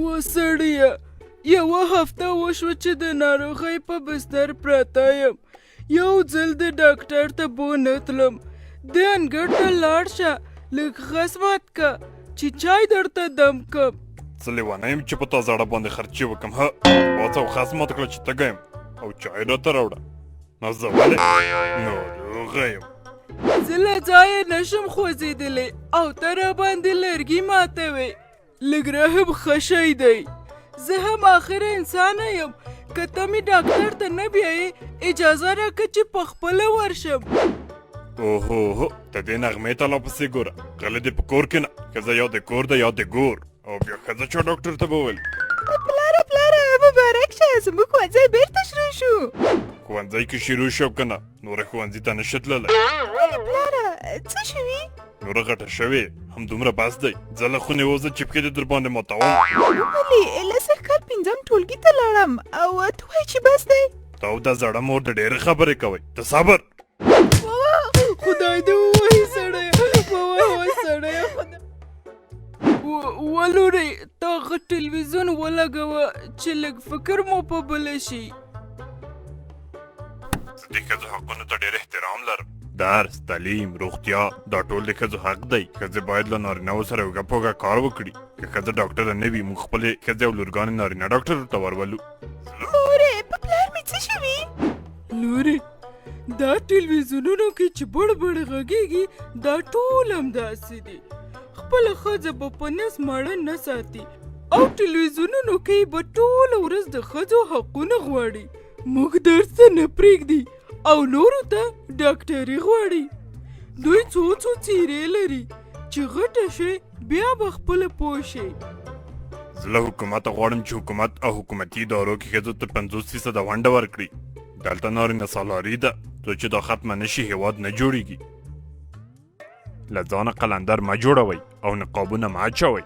وسړیه یوه هفته وشوه چې د ناروغۍ په بستر پرته یم. یو ځل د ډاکټر ته بونه تلم. د انګړ ته لاړ شه، لږ غس مات که چې چای درته دم کم. زه لیونی یم چې په تا زاړه باندې خرچې وکم. ها واڅه او خس مات کړه چې تږی یم او چای راته راوړه. نو زه ولې ناروغه یم. زه له ځایه نشم خوځېدلی او ته راباندې لرګي ماتوې. لږ رحم ښه شی دی. زه هم آخر انسانه یم. که ته مې ډاکټر ته نه بیایې اجازه راکړه چې پخپله ورشم. اوهو ته دې نغمې ته لا پسې ګوره. غلی دې په کور کې نه، ښځه یا د کور ده یا د ګور. او بیا ښځه چا ډاکټر ته به ویل. پلاره مبارک شه، زموږ ښوونځی بیرته شروع شو. ښوونځی کې شروع شو که نه نوره ښوونځي ته نشي تللی. ولې پلاره څه شوي؟ نوره غټه شوې همدومره بس دی. ځه له خونې وځه چې پښې دې در باندې ماتوم. ولې لسل کال پنځم ټولګي ته لاړم او ته وایې چې بس دی. ته او دا زړه مور د ډېرې خبرې کوئ. ته صبر. خدای دې ووایي سړیه، ووایه سړیه خدای. ولورې تا هغه ټلویزیون ولګوه چې لږ فکر مو په بله شي. زه د ښځو حقونو ته ډېر احترام لرم. درس، تعلیم، روغتیا دا ټول د ښځو حق دی. ښځې باید له نارینهو سره اوږه په اوږه کار وکړي. که ښځه ډاکټره نه وي موږ خپلې ښځې او لورګانې نارینه ډاکټرو ته ورولو. مورې په پلار مې څه شوي؟ لورې دا ټلویزیونونو کې چې بړ غږیږي دا ټول همداسې دي. خپله ښځه به په نس ماړه نه ساتي او ټلویزیونونو کې به ټوله ورځ د ښځو حقونه غواړي. موږ درس ته نه پرېږدي او نورو ته ډاکټري غواړي. دوی څو څیرې لري چې غټه شي بیا به خپله پوه شي. زه له حکومته غواړم چې حکومت او حکومتي ادارو کې ښځو ته 50% ونډه ورکړي. دلته نارینه سالاري ده. تر چې دا ختمه نشي هېواد نه جوړیږي. له ځانه قلندر مه جوړوئ او نقابونه مه اچوئ.